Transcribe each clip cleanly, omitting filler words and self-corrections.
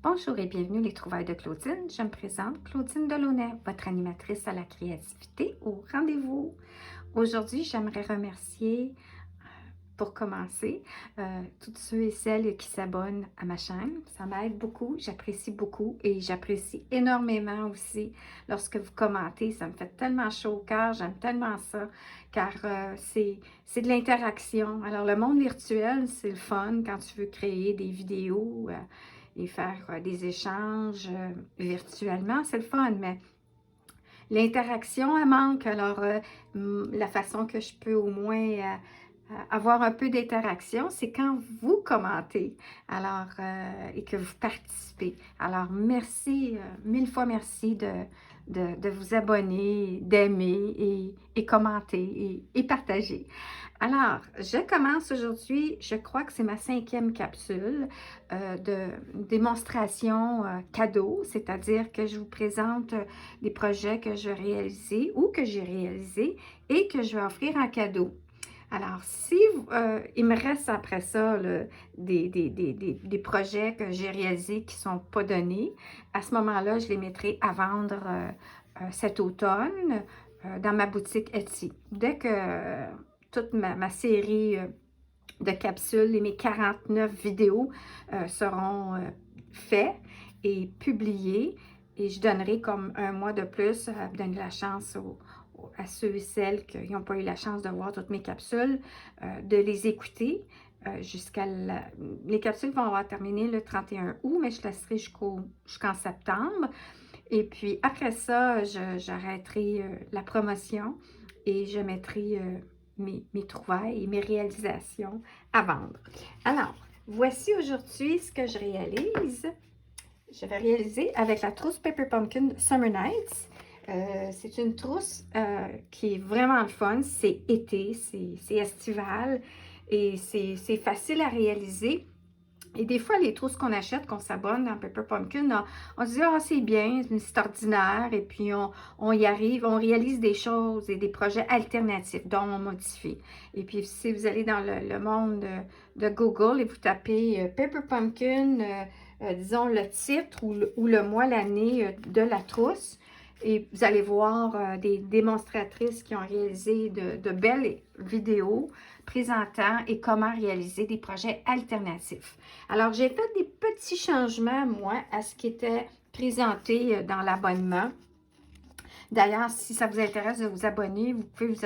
Bonjour et bienvenue les Trouvailles de Claudine. Je me présente, Claudine Delaunay, votre animatrice à la créativité au rendez-vous. Aujourd'hui, j'aimerais remercier, pour commencer, toutes ceux et celles qui s'abonnent à ma chaîne. Ça m'aide beaucoup, j'apprécie beaucoup et j'apprécie énormément aussi lorsque vous commentez. Ça me fait tellement chaud au cœur, j'aime tellement ça, car c'est de l'interaction. Alors, le monde virtuel, c'est le fun quand tu veux créer des vidéos et faire des échanges virtuellement, c'est le fun, mais l'interaction, elle manque. Alors, la façon que je peux au moins avoir un peu d'interaction, c'est quand vous commentez alors, et que vous participez. Alors, merci, mille fois merci de vous abonner, d'aimer et commenter et partager. Alors, je commence aujourd'hui, je crois que c'est ma 5e capsule de démonstration cadeau, c'est-à-dire que je vous présente des projets que je vais réaliser ou que j'ai réalisés et que je vais offrir en cadeau. Alors, si il me reste après ça des projets que j'ai réalisés qui ne sont pas donnés, à ce moment-là, je les mettrai à vendre cet automne dans ma boutique Etsy. Dès que toute ma série de capsules et mes 49 vidéos seront faites et publiées, et je donnerai comme un mois de plus à donner la chance à ceux et celles qui n'ont pas eu la chance de voir toutes mes capsules, de les écouter jusqu'à les capsules vont avoir terminé le 31 août, mais je laisserai jusqu'en septembre. Et puis après ça, j'arrêterai la promotion et je mettrai mes trouvailles et mes réalisations à vendre. Alors, voici aujourd'hui ce que je réalise. Je vais réaliser avec la trousse Paper Pumpkin Summer Nights. C'est une trousse qui est vraiment le fun. C'est été, c'est estival et c'est facile à réaliser. Et des fois, les trousses qu'on achète, qu'on s'abonne dans Paper Pumpkin, on se dit « Ah, c'est bien, c'est ordinaire. » Et puis, on y arrive, on réalise des choses et des projets alternatifs dont on modifie. Et puis, si vous allez dans le monde de Google et vous tapez Paper Pumpkin, disons le titre ou le mois, l'année de la trousse, et vous allez voir des démonstratrices qui ont réalisé de belles vidéos présentant et comment réaliser des projets alternatifs. Alors, j'ai fait des petits changements, moi, à ce qui était présenté dans l'abonnement. D'ailleurs, si ça vous intéresse de vous abonner, vous pouvez vous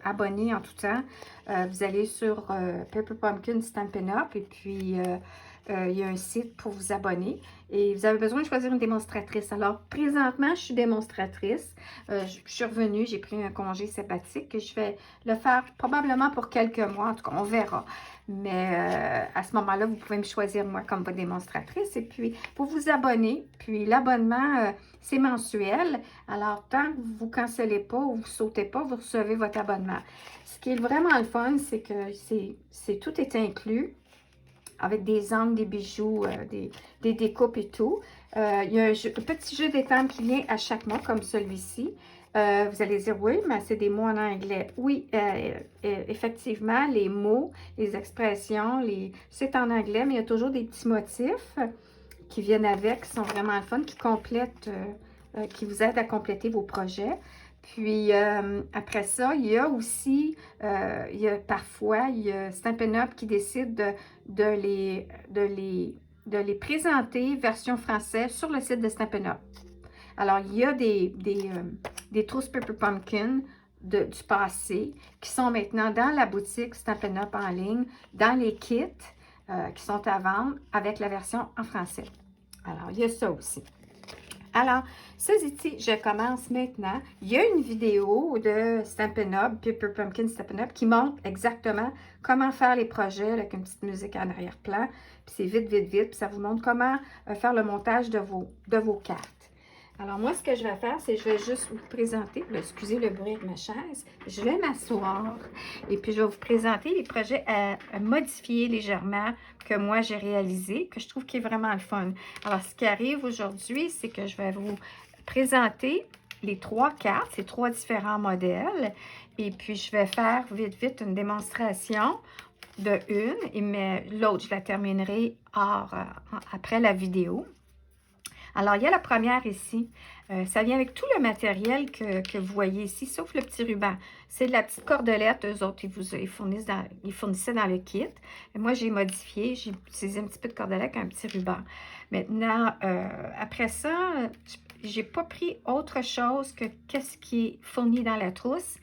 abonner en tout temps. Vous allez sur Paper Pumpkin Stampin' Up et puis il y a un site pour vous abonner et vous avez besoin de choisir une démonstratrice. Alors, présentement, je suis démonstratrice. Je suis revenue, j'ai pris un congé sabbatique et je vais le faire probablement pour quelques mois. En tout cas, on verra. Mais à ce moment-là, vous pouvez me choisir moi comme votre démonstratrice et puis vous vous abonner. Puis l'abonnement, c'est mensuel. Alors, tant que vous ne cancellez pas ou vous ne sautez pas, vous recevez votre abonnement. Ce qui est vraiment le fun, c'est que tout est inclus avec des angles, des bijoux, des découpes et tout. Il y a un petit jeu d'étampes qui vient à chaque mois, comme celui-ci. Vous allez dire, oui, mais c'est des mots en anglais. Oui, effectivement, les mots, les expressions, c'est en anglais, mais il y a toujours des petits motifs qui viennent avec, qui sont vraiment le fun, qui complètent, qui vous aident à compléter vos projets. Puis, après ça, il y a aussi, parfois, il y a Stampin' Up qui décide de les présenter version française sur le site de Stampin' Up. Alors, il y a des trousses Paper Pumpkin du passé qui sont maintenant dans la boutique Stampin' Up en ligne, dans les kits qui sont à vendre avec la version en français. Alors, il y a ça aussi. Alors, ici, je commence maintenant. Il y a une vidéo de Stampin' Up, Paper Pumpkin Stampin' Up, qui montre exactement comment faire les projets avec une petite musique en arrière-plan. Puis c'est vite, vite, vite. Puis ça vous montre comment faire le montage de vos cartes. Alors, moi, ce que je vais faire, c'est que je vais juste vous présenter, excusez le bruit de ma chaise, je vais m'asseoir et puis je vais vous présenter les projets à modifier légèrement que moi j'ai réalisé, que je trouve qui est vraiment le fun. Alors, ce qui arrive aujourd'hui, c'est que je vais vous présenter les 3 cartes, ces 3 différents modèles et puis je vais faire vite, vite une démonstration de une, mais l'autre, je la terminerai après la vidéo. Alors, il y a la première ici. Ça vient avec tout le matériel que vous voyez ici, sauf le petit ruban. C'est de la petite cordelette. Eux autres, ils fournissaient dans le kit. Et moi, j'ai modifié. J'ai utilisé un petit peu de cordelette avec un petit ruban. Maintenant, après ça, j'ai pas pris autre chose que qu'est-ce qui est fourni dans la trousse.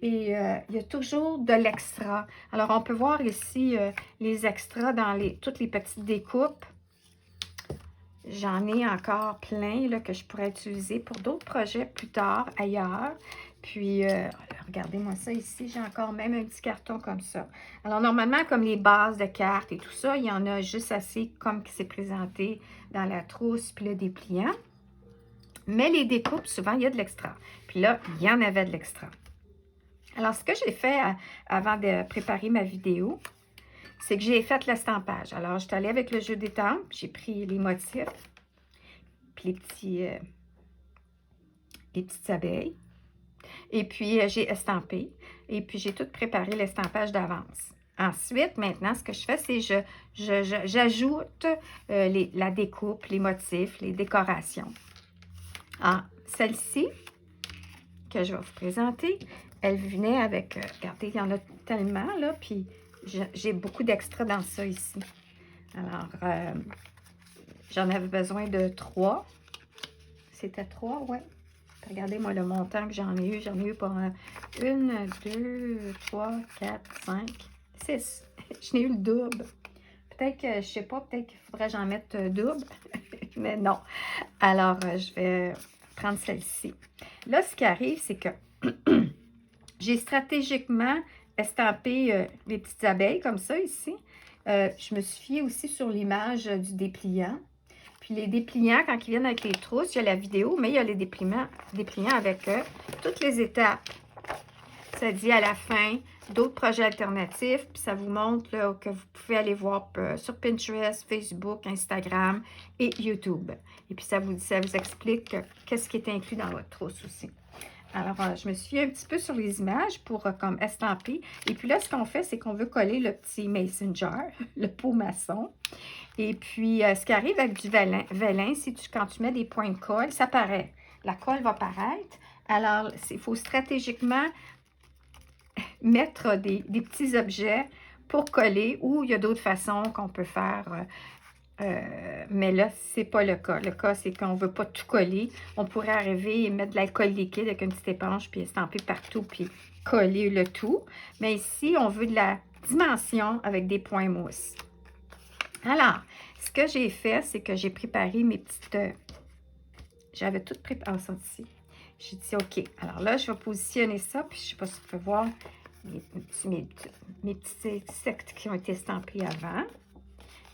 Et il y a toujours de l'extra. Alors, on peut voir ici les extras dans toutes les petites découpes. J'en ai encore plein là, que je pourrais utiliser pour d'autres projets plus tard, ailleurs. Puis, regardez-moi ça ici, j'ai encore même un petit carton comme ça. Alors, normalement, comme les bases de cartes et tout ça, il y en a juste assez comme qui s'est présenté dans la trousse puis le dépliant. Mais les découpes, souvent, il y a de l'extra. Puis là, il y en avait de l'extra. Alors, ce que j'ai fait avant de préparer ma vidéo, c'est que j'ai fait l'estampage. Alors, je suis allée avec le jeu d'étampes, j'ai pris les motifs, puis les petites abeilles, et puis j'ai estampé, et puis j'ai tout préparé l'estampage d'avance. Ensuite, maintenant, ce que je fais, c'est j'ajoute la découpe, les motifs, les décorations. Ah, celle-ci, que je vais vous présenter, elle venait avec, regardez, il y en a tellement, là, puis j'ai beaucoup d'extra dans ça ici. Alors, j'en avais besoin de 3. C'était 3, ouais. Regardez, moi, le montant que j'en ai eu. J'en ai eu pour 1, 2, 3, 4, 5, 6. Je n'ai eu le double. Peut-être que, je ne sais pas, peut-être qu'il faudrait que j'en mette double. Mais non. Alors, je vais prendre celle-ci. Là, ce qui arrive, c'est que j'ai stratégiquement estampé les petites abeilles comme ça ici. Je me suis fiée aussi sur l'image du dépliant. Puis les dépliants, quand ils viennent avec les trousses, il y a la vidéo, mais il y a les dépliants avec toutes les étapes. Ça dit à la fin d'autres projets alternatifs, puis ça vous montre là, que vous pouvez aller voir sur Pinterest, Facebook, Instagram et YouTube. Et puis ça vous explique qu'est-ce qui est inclus dans votre trousse aussi. Alors, je me suis un petit peu sur les images pour comme estamper. Et puis là, ce qu'on fait, c'est qu'on veut coller le petit mason jar, le pot maçon. Et puis, ce qui arrive avec du vélin, quand tu mets des points de colle, ça paraît. La colle va paraître. Alors, il faut stratégiquement mettre des petits objets pour coller, ou il y a d'autres façons qu'on peut faire. Mais là, c'est pas le cas. Le cas, c'est qu'on ne veut pas tout coller. On pourrait arriver et mettre de l'alcool liquide avec une petite éponge, puis estamper partout, puis coller le tout. Mais ici, on veut de la dimension avec des points mousse. Alors, ce que j'ai fait, c'est que j'ai préparé mes petites... j'avais tout préparé. Ah, ça ici. J'ai dit, OK. Alors là, je vais positionner ça, puis je ne sais pas si vous pouvez voir mes petits insectes qui ont été estampés avant.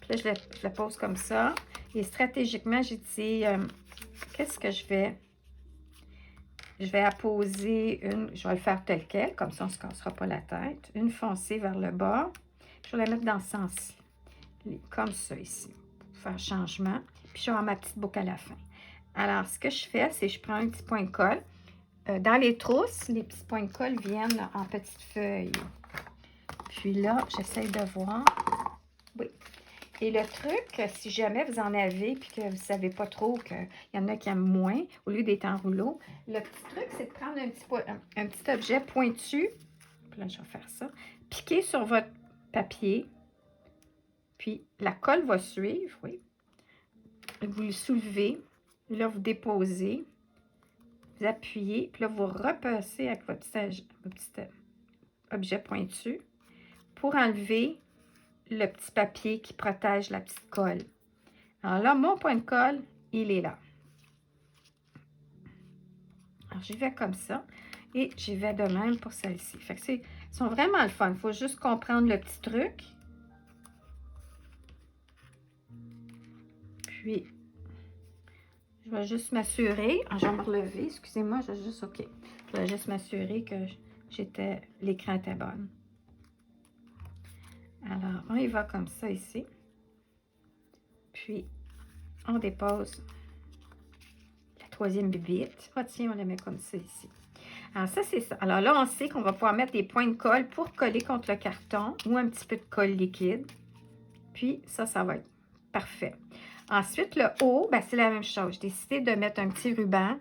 Puis là, je la pose comme ça. Et stratégiquement, j'ai dit, qu'est-ce que je vais... Je vais apposer une... Je vais le faire tel quel, comme ça, on ne se cassera pas la tête. Une foncée vers le bas. Je vais la mettre dans ce sens-ci. Comme ça, ici. Pour faire changement. Puis, je vais avoir ma petite boucle à la fin. Alors, ce que je fais, c'est que je prends un petit point de colle. Dans les trousses, les petits points de colle viennent en petites feuilles. Puis là, j'essaie de voir. Oui. Et le truc, si jamais vous en avez et que vous ne savez pas trop qu'il y en a qui aiment moins, au lieu d'être en rouleau, le petit truc, c'est de prendre un petit objet pointu. Puis là, je vais faire ça. Piquer sur votre papier. Puis la colle va suivre, oui. Vous le soulevez. Là, vous déposez. Vous appuyez. Puis là, vous repassez avec votre petit objet pointu pour enlever le petit papier qui protège la petite colle. Alors là, mon point de colle, il est là. Alors, j'y vais comme ça. Et j'y vais de même pour celle-ci. Fait que ils sont vraiment le fun. Il faut juste comprendre le petit truc. Puis, je vais juste m'assurer. Je vais me relever. Excusez-moi, je vais juste... OK. Je vais juste m'assurer que l'écran était bon. Alors, on y va comme ça ici. Puis, on dépose la troisième bibite. Ah tiens, on la met comme ça ici. Alors ça, c'est ça. Alors là, on sait qu'on va pouvoir mettre des points de colle pour coller contre le carton ou un petit peu de colle liquide. Puis ça, ça va être parfait. Ensuite, le haut, ben, c'est la même chose. J'ai décidé de mettre un petit ruban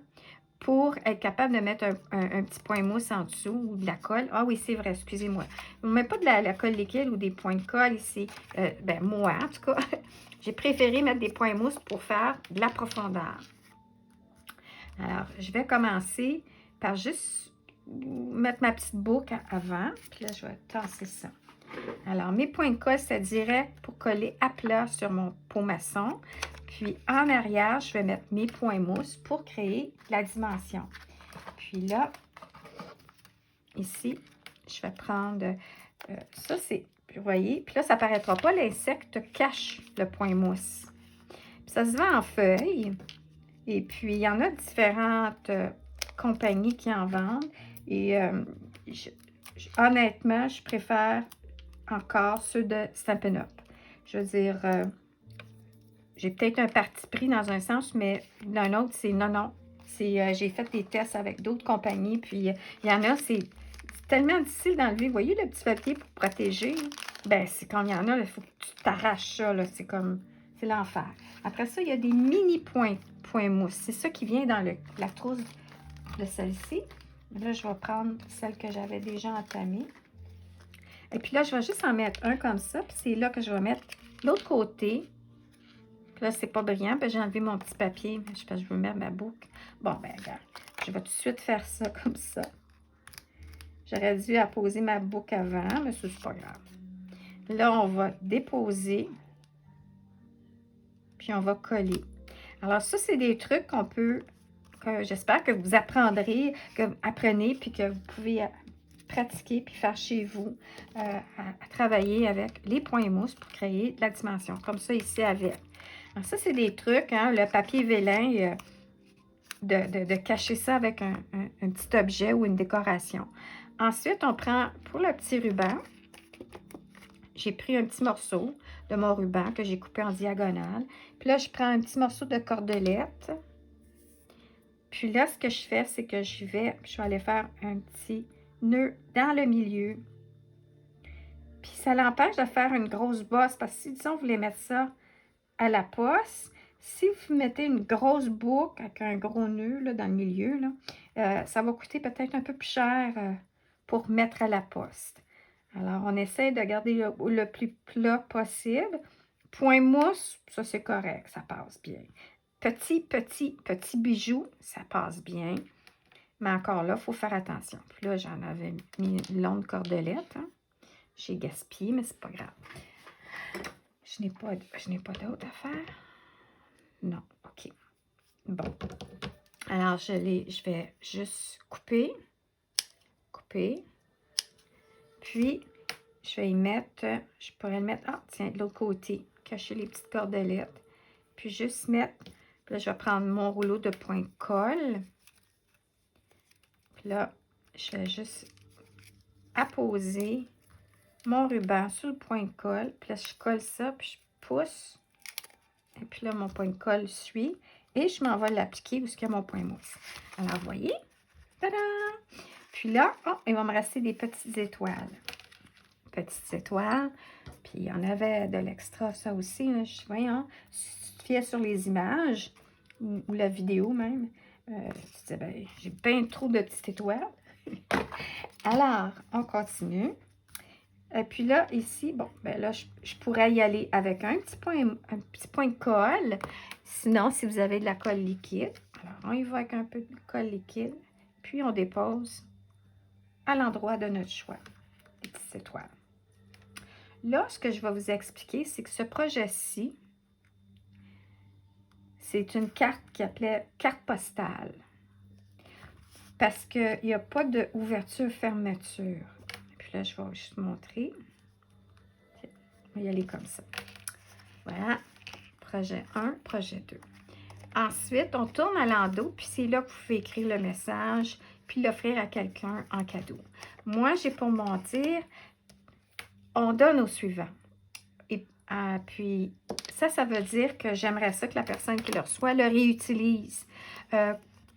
pour être capable de mettre un petit point mousse en dessous ou de la colle. Ah oui, c'est vrai, excusez-moi. On ne met pas de la colle liquide ou des points de colle ici. Ben moi, en tout cas, j'ai préféré mettre des points mousse pour faire de la profondeur. Alors, je vais commencer par juste mettre ma petite boucle avant. Puis là, je vais tasser ça. Alors, mes points de colle, ça dirait pour coller à plat sur mon pot maçon. Puis, en arrière, je vais mettre mes points mousse pour créer la dimension. Puis là, ici, je vais prendre... ça, c'est... Vous voyez? Puis là, ça ne paraîtra pas. L'insecte cache le point mousse. Puis ça se vend en feuilles. Et puis, il y en a différentes compagnies qui en vendent. Et honnêtement, je préfère encore ceux de Stampin' Up. Je veux dire, j'ai peut-être un parti pris dans un sens, mais d'un autre, c'est non. J'ai fait des tests avec d'autres compagnies, puis il y en a, c'est tellement difficile d'enlever. Vous voyez le petit papier pour protéger? Ben, c'est quand il y en a, il faut que tu t'arraches ça, là. C'est comme, c'est l'enfer. Après ça, il y a des mini points mousse. C'est ça qui vient dans la trousse de celle-ci. Là, je vais prendre celle que j'avais déjà entamée. Et puis là, je vais juste en mettre un comme ça. Puis c'est là que je vais mettre l'autre côté. Puis là, c'est pas brillant. Puis j'ai enlevé mon petit papier. Mais je veux mettre ma boucle. Bon, ben regarde. Je vais tout de suite faire ça comme ça. J'aurais dû apposer ma boucle avant, mais c'est pas grave. Là, on va déposer. Puis on va coller. Alors ça, c'est des trucs qu'on peut... J'espère que vous apprendrez, que vous apprenez, puis que vous pouvez pratiquer, puis faire chez vous, à travailler avec les points mousse pour créer de la dimension, comme ça ici avec. Alors ça, c'est des trucs, hein, le papier vélin, de cacher ça avec un petit objet ou une décoration. Ensuite, on prend, pour le petit ruban, j'ai pris un petit morceau de mon ruban que j'ai coupé en diagonale. Puis là, je prends un petit morceau de cordelette. Puis là, ce que je fais, c'est que je vais aller faire un petit nœud dans le milieu. Puis ça l'empêche de faire une grosse bosse, parce que si, disons, vous voulez mettre ça à la poste, si vous mettez une grosse boucle avec un gros nœud là, dans le milieu, là, ça va coûter peut-être un peu plus cher pour mettre à la poste. Alors, on essaie de garder le plus plat possible. Point mousse, ça c'est correct, ça passe bien. Petit bijou, ça passe bien. Mais encore là, il faut faire attention. Puis là, j'en avais mis une longue cordelette. Hein. J'ai gaspillé, mais c'est pas grave. Je n'ai pas d'autre à faire. Non, OK. Bon. Alors, je vais juste couper. Puis, je vais y mettre, je pourrais le mettre, tiens, de l'autre côté, cacher les petites cordelettes. Puis juste mettre, puis là, je vais prendre mon rouleau de point de colle. Puis là, je vais juste apposer mon ruban sur le point de colle. Puis là, je colle ça, puis je pousse. Et puis là, mon point de colle suit. Et je m'en vais l'appliquer où est-ce qu'il y a mon point mousse. Alors, vous voyez? Tada! Puis là, il va me rester des petites étoiles. Petites étoiles. Puis il y en avait de l'extra, ça aussi. Là. Voyons, si tu te fiais sur les images, ou la vidéo même, tu disais, ben, j'ai bien trop de petites étoiles. Alors, on continue. Et puis là, ici, bon, ben là, je pourrais y aller avec un petit point de colle. Sinon, si vous avez de la colle liquide, alors on y va avec un peu de colle liquide. Puis on dépose à l'endroit de notre choix, des petites étoiles. Là, ce que je vais vous expliquer, c'est que ce projet-ci, c'est une carte qui s'appelait carte postale. Parce qu'il n'y a pas d'ouverture-fermeture. Puis là, je vais juste montrer. On va y aller comme ça. Voilà. Projet 1, projet 2. Ensuite, on tourne à l'endos, puis c'est là que vous pouvez écrire le message, puis l'offrir à quelqu'un en cadeau. Moi, j'ai pour mon dire, on donne au suivant. Et puis, ça veut dire que j'aimerais ça que la personne qui le reçoit le réutilise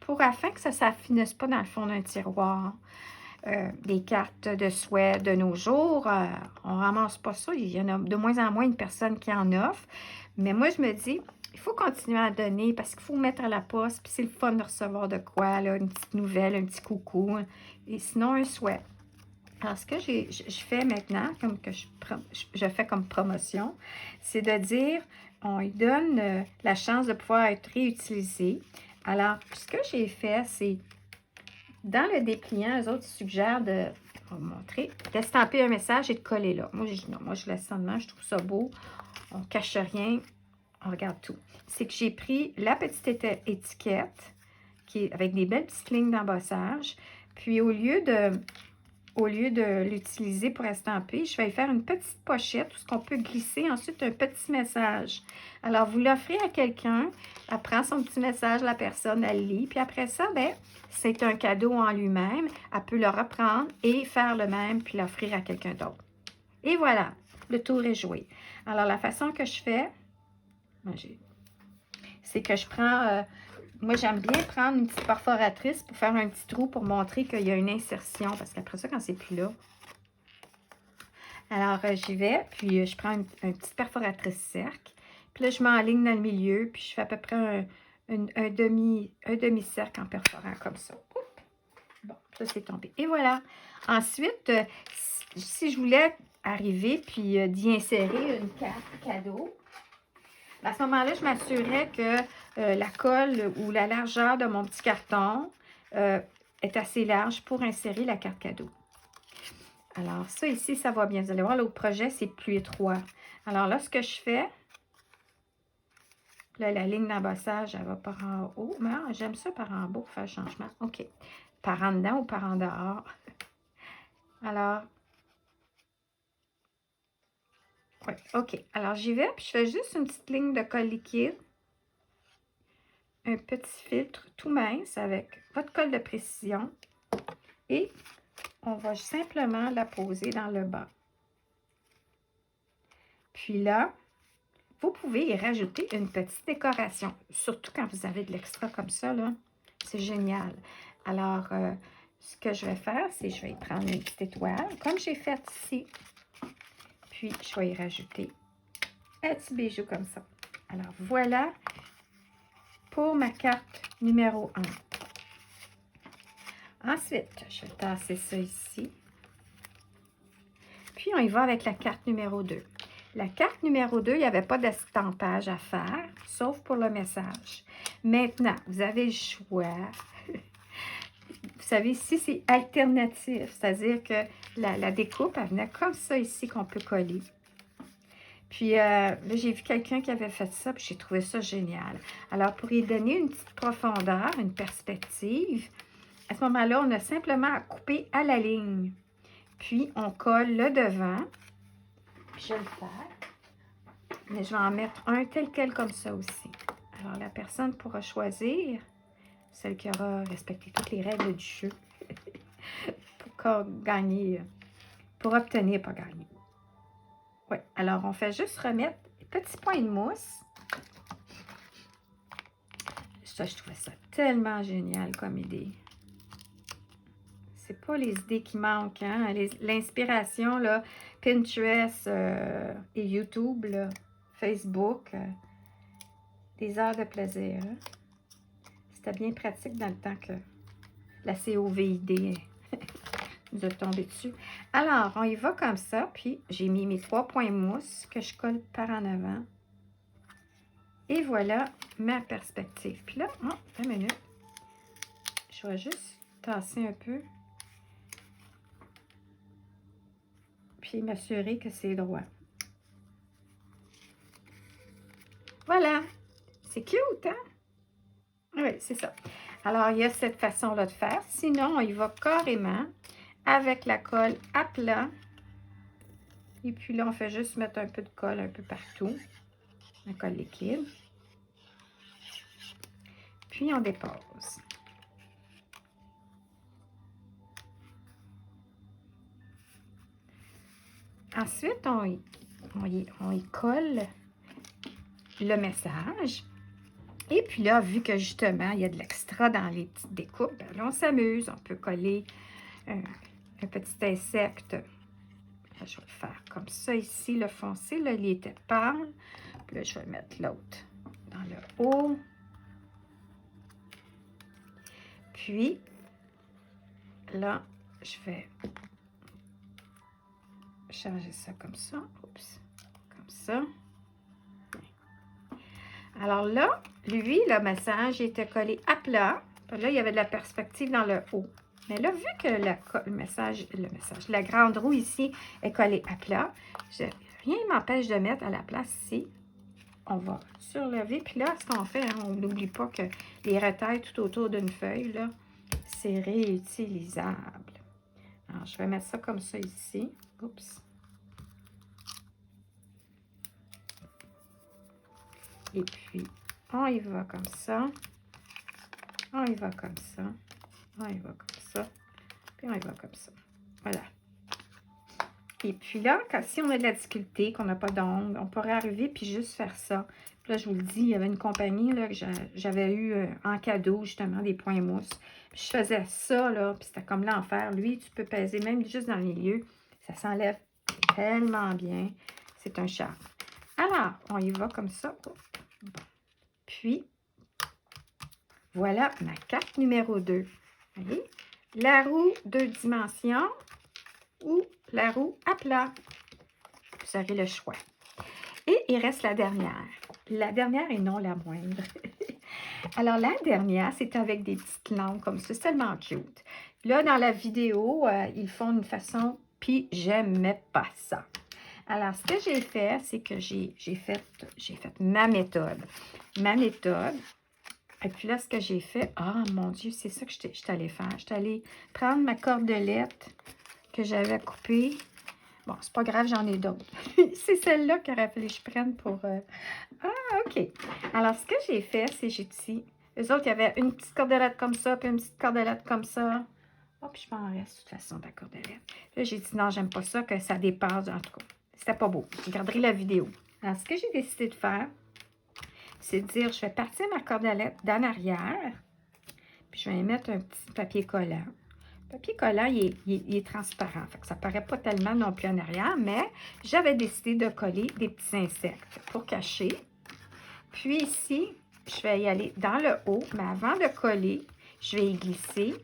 pour afin que ça ne finisse pas dans le fond d'un tiroir. Des cartes de souhait de nos jours, on ne ramasse pas ça. Il y en a de moins en moins une personne qui en offre. Mais moi, je me dis, il faut continuer à donner parce qu'il faut mettre à la poste. Puis c'est le fun de recevoir de quoi, là, une petite nouvelle, un petit coucou. Et sinon, un souhait. Alors, ce que je fais maintenant, comme que je fais comme promotion, c'est de dire, on lui donne la chance de pouvoir être réutilisé. Alors, ce que j'ai fait, c'est dans le dépliant, eux autres suggèrent de, on va vous montrer, d'estamper un message et de coller là. Moi, je dis non, moi, je laisse ça de même, je trouve ça beau. On ne cache rien, on regarde tout. C'est que j'ai pris la petite étiquette qui est avec des belles petites lignes d'embossage. Puis, au lieu de l'utiliser pour estamper, je vais faire une petite pochette où on peut glisser ensuite un petit message. Alors, vous l'offrez à quelqu'un, elle prend son petit message, la personne, elle lit, puis après ça, ben, c'est un cadeau en lui-même. Elle peut le reprendre et faire le même, puis l'offrir à quelqu'un d'autre. Et voilà, le tour est joué. Alors, la façon que je fais, c'est que je prends... moi, j'aime bien prendre une petite perforatrice pour faire un petit trou pour montrer qu'il y a une insertion. Parce qu'après ça, quand c'est plus là. Alors, j'y vais. Puis, je prends une petite perforatrice cercle. Puis là, je m'enligne dans le milieu. Puis, je fais à peu près un demi-cercle en perforant comme ça. Oups. Bon, ça, c'est tombé. Et voilà. Ensuite, si je voulais arriver puis d'y insérer une carte cadeau, à ce moment-là, je m'assurais que la colle ou la largeur de mon petit carton est assez large pour insérer la carte cadeau. Alors, ça ici, ça va bien. Vous allez voir, l'autre projet, c'est plus étroit. Alors là, ce que je fais, là, la ligne d'embossage, elle va par en haut. Mais j'aime ça par en bas pour faire le changement. OK. Par en dedans ou par en dehors. Alors, oui, OK. Alors, j'y vais, puis je fais juste une petite ligne de colle liquide. Un petit filtre tout mince avec votre colle de précision. Et on va simplement la poser dans le bas. Puis là, vous pouvez y rajouter une petite décoration. Surtout quand vous avez de l'extra comme ça, là. C'est génial. Alors, ce que je vais faire, c'est que je vais y prendre une petite étoile, comme j'ai fait ici. Puis, je vais y rajouter un petit bijou comme ça. Alors, voilà pour ma carte numéro 1. Ensuite, je vais tasser ça ici. Puis, on y va avec la carte numéro 2. La carte numéro 2, il n'y avait pas d'estampage à faire, sauf pour le message. Maintenant, vous avez le choix. Vous savez, ici, c'est alternatif, c'est-à-dire que la découpe, elle venait comme ça ici qu'on peut coller. Puis là, j'ai vu quelqu'un qui avait fait ça, puis j'ai trouvé ça génial. Alors, pour y donner une petite profondeur, une perspective, à ce moment-là, on a simplement à couper à la ligne. Puis, on colle le devant. Puis, je vais le faire. Mais je vais en mettre un tel quel comme ça aussi. Alors, la personne pourra choisir celle qui aura respecté toutes les règles du jeu pour gagner, pour obtenir, pas gagner. Oui, alors on fait juste remettre des petits points de mousse. Ça, je trouvais ça tellement génial comme idée. C'est pas les idées qui manquent, hein? L'inspiration, là, Pinterest et YouTube, là, Facebook, des heures de plaisir. Hein? C'était bien pratique dans le temps que la COVID nous a tombé dessus. Alors, on y va comme ça, puis j'ai mis mes 3 points mousse que je colle par en avant. Et voilà ma perspective. Puis là, une minute, je vais juste tasser un peu. Puis m'assurer que c'est droit. Voilà, c'est cute, hein? Oui, c'est ça. Alors, il y a cette façon-là de faire. Sinon, on y va carrément avec la colle à plat. Et puis là, on fait juste mettre un peu de colle un peu partout. La colle liquide. Puis, on dépose. Ensuite, on y colle le message. Et puis là, vu que justement, il y a de l'extra dans les petites découpes, ben là, on s'amuse. On peut coller un petit insecte. Là, je vais le faire comme ça ici, le foncé. Là, il était pâle. Puis là, je vais mettre l'autre dans le haut. Puis, là, je vais changer ça comme ça. Oups, comme ça. Alors là, lui, le massage était collé à plat. Là, il y avait de la perspective dans le haut. Mais là, vu que la grande roue ici est collée à plat, rien ne m'empêche de mettre à la place ici. On va surlever. Puis là, ce qu'on fait, hein, on n'oublie pas que les retailles tout autour d'une feuille, là, c'est réutilisable. Alors, je vais mettre ça comme ça ici. Oups. Et puis, on y va comme ça. On y va comme ça. On y va comme ça. Puis on y va comme ça. Voilà. Et puis là, si on a de la difficulté, qu'on n'a pas d'ongles, on pourrait arriver puis juste faire ça. Puis là, je vous le dis, il y avait une compagnie là, que j'avais eu en cadeau, justement, des points mousse. Puis je faisais ça, là, puis c'était comme l'enfer. Lui, tu peux peser même juste dans le milieu. Ça s'enlève tellement bien. C'est un charme. Alors, on y va comme ça. Bon. Puis, voilà ma carte numéro 2. Vous voyez? La roue 2 dimensions ou la roue à plat. Vous aurez le choix. Et il reste la dernière. La dernière et non la moindre. Alors, la dernière, c'est avec des petites langues comme ça. C'est tellement cute. Là, dans la vidéo, ils font d'une façon, puis j'aimais pas ça. Alors, ce que j'ai fait, c'est que j'ai fait ma méthode. Ma méthode. Et puis là, ce que j'ai fait, ah mon Dieu, c'est ça que je suis allée faire. Je suis allée prendre ma cordelette que j'avais coupée. Bon, c'est pas grave, j'en ai d'autres. C'est celle-là qu'il aurait fallu que je prenne pour... Ah, OK. Alors, ce que j'ai fait, c'est j'ai dit... Eux autres, il y avait une petite cordelette comme ça, puis une petite cordelette comme ça. Oh, puis je m'en reste, de toute façon, de la cordelette. Là, j'ai dit, non, j'aime pas ça, que ça dépasse. En tout cas, c'était pas beau. Vous regarderez la vidéo. Alors, ce que j'ai décidé de faire, c'est de dire, je vais partir ma cordelette d'en arrière, puis je vais y mettre un petit papier collant. Le papier collant, il est transparent, fait que ça ne paraît pas tellement non plus en arrière, mais j'avais décidé de coller des petits insectes pour cacher. Puis ici, je vais y aller dans le haut, mais avant de coller, je vais y glisser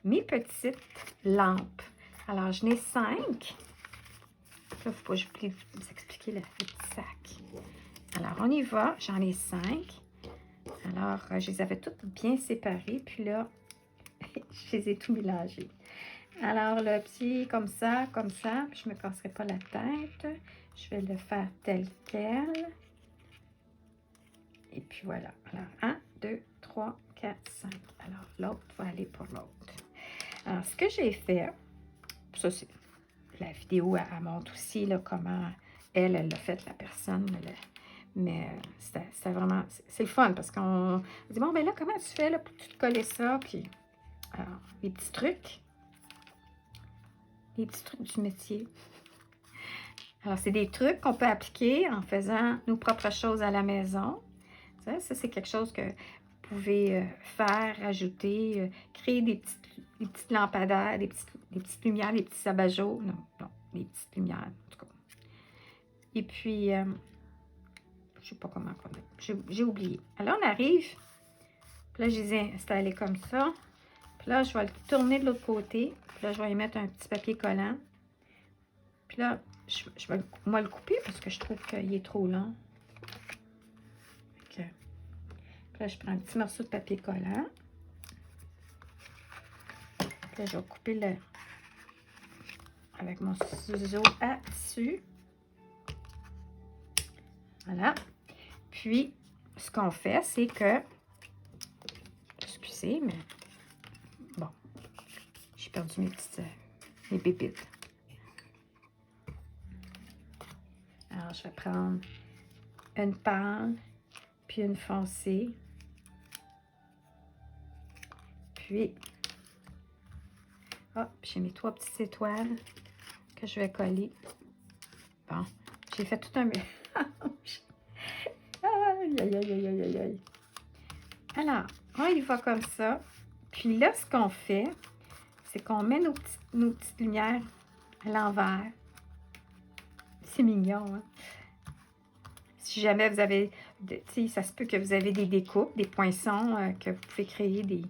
mes petites lampes. Alors, j'en ai 5. Là, il ne faut pas que j'oublie de vous expliquer le petit sac. Alors, on y va. J'en ai 5. Alors, je les avais toutes bien séparées. Puis là, je les ai tout mélangés. Alors, le petit comme ça, puis je ne me casserai pas la tête. Je vais le faire tel quel. Et puis voilà. Alors, 1, 2, 3, 4, 5. Alors, l'autre va aller pour l'autre. Alors, ce que j'ai fait, ça c'est, la vidéo, elle montre aussi là, comment elle l'a fait, la personne. Mais c'était vraiment, c'est le fun parce qu'on dit, bon, ben là, comment tu fais là, pour te coller ça? Puis, alors, les petits trucs du métier. Alors, c'est des trucs qu'on peut appliquer en faisant nos propres choses à la maison. Ça c'est quelque chose que vous pouvez faire, ajouter, créer des petites lampadaires, des petites lumières, des petits abat-jours. Non, des petites lumières, en tout cas. Et puis, je ne sais pas comment j'ai oublié. Alors, on arrive. Puis là, je les ai installés comme ça. Puis là, je vais le tourner de l'autre côté. Puis là, je vais y mettre un petit papier collant. Puis là, je vais moi le couper parce que je trouve qu'il est trop long. Okay. Puis là, je prends un petit morceau de papier collant. Puis là, je vais couper avec mon ciseau à tissu. Voilà. Puis, ce qu'on fait, c'est que... Excusez, mais... Bon. J'ai perdu mes pépites. Alors, je vais prendre une pâle, puis une foncée. Puis, hop, j'ai mes 3 petites étoiles que je vais coller. Bon, j'ai fait tout un mélange. Aïe, aïe, aïe, aïe, aïe, aïe. Alors, on y va comme ça. Puis là, ce qu'on fait, c'est qu'on met nos petites lumières à l'envers. C'est mignon, hein? Si jamais vous avez, tu sais, ça se peut que vous avez des découpes, des poinçons, que vous pouvez créer des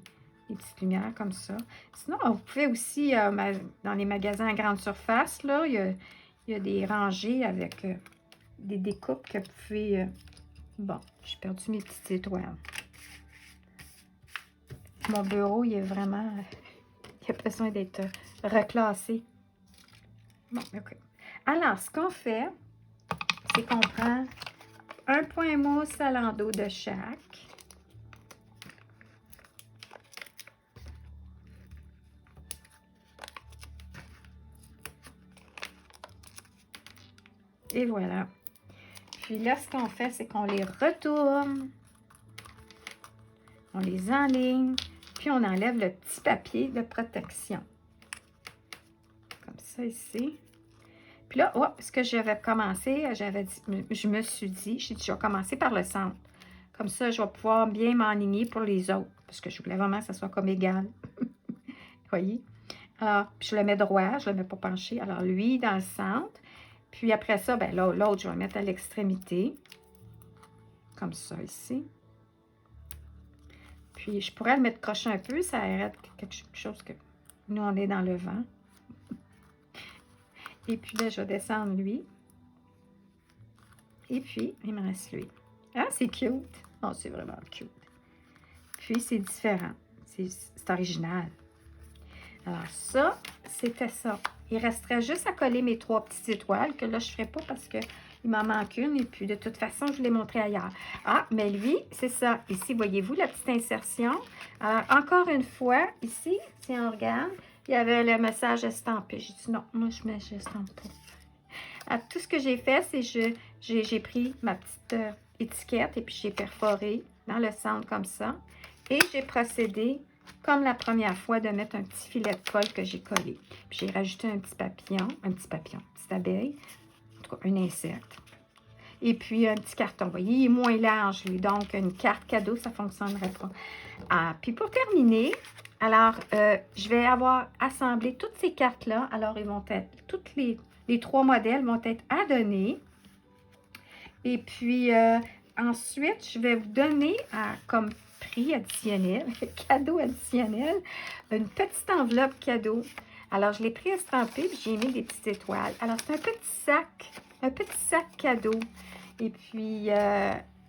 petites lumières comme ça. Sinon, vous pouvez aussi, dans les magasins à grande surface, là, il y a des rangées avec des découpes que vous pouvez... bon, j'ai perdu mes petites étoiles. Mon bureau, il est vraiment... il a besoin d'être reclassé. Bon, OK. Alors, ce qu'on fait, c'est qu'on prend un point mousse à l'endos de chaque. Et voilà. Puis là, ce qu'on fait, c'est qu'on les retourne. On les enligne. Puis on enlève le petit papier de protection. Comme ça ici. Puis là, oh, ce que j'avais commencé, je me suis dit, j'ai dit, je vais commencer par le centre. Comme ça, je vais pouvoir bien m'enligner pour les autres. Parce que je voulais vraiment que ça soit comme égal. Voyez? Alors, puis je le mets droit, je ne le mets pas penché. Alors, lui, dans le centre. Puis après ça, ben l'autre, je vais le mettre à l'extrémité. Comme ça, ici. Puis, je pourrais le mettre croche un peu. Ça arrête quelque chose que... Nous, on est dans le vent. Et puis là, je vais descendre lui. Et puis, il me reste lui. Ah, c'est cute. Oh, c'est vraiment cute. Puis, c'est différent. C'est original. Alors, ça, c'était ça. Il resterait juste à coller mes 3 petites étoiles, que là, je ne ferai pas parce qu'il m'en manque une. Et puis, de toute façon, je vous l'ai montré ailleurs. Ah, mais lui, c'est ça. Ici, voyez-vous la petite insertion. Alors, encore une fois, ici, si on regarde, il y avait le message estampé. J'ai dit non, moi, je n'estampe pas. Alors, tout ce que j'ai fait, c'est j'ai pris ma petite étiquette et puis j'ai perforé dans le centre comme ça. Et j'ai procédé, comme la première fois, de mettre un petit filet de colle que j'ai collé. Puis j'ai rajouté un petit papillon, une petite abeille, en tout cas un insecte. Et puis un petit carton. Vous voyez, il est moins large, lui. Donc, une carte cadeau, ça ne fonctionnerait pas. Ah, puis pour terminer, alors, je vais avoir assemblé toutes ces cartes-là. Alors, ils vont être, toutes les 3 modèles vont être à donner. Et puis, ensuite, je vais vous donner comme prix additionnel, cadeau additionnel, une petite enveloppe cadeau. Alors, je l'ai pris estampé, puis j'ai mis des petites étoiles. Alors, c'est un petit sac cadeau. Et puis,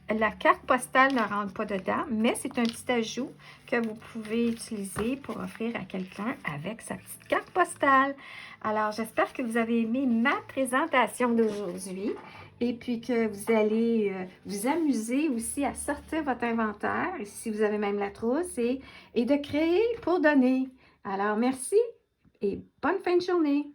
la carte postale ne rentre pas dedans, mais c'est un petit ajout que vous pouvez utiliser pour offrir à quelqu'un avec sa petite carte postale. Alors, j'espère que vous avez aimé ma présentation d'aujourd'hui et puis que vous allez vous amuser aussi à sortir votre inventaire, si vous avez même la trousse, et de créer pour donner. Alors, merci et bonne fin de journée!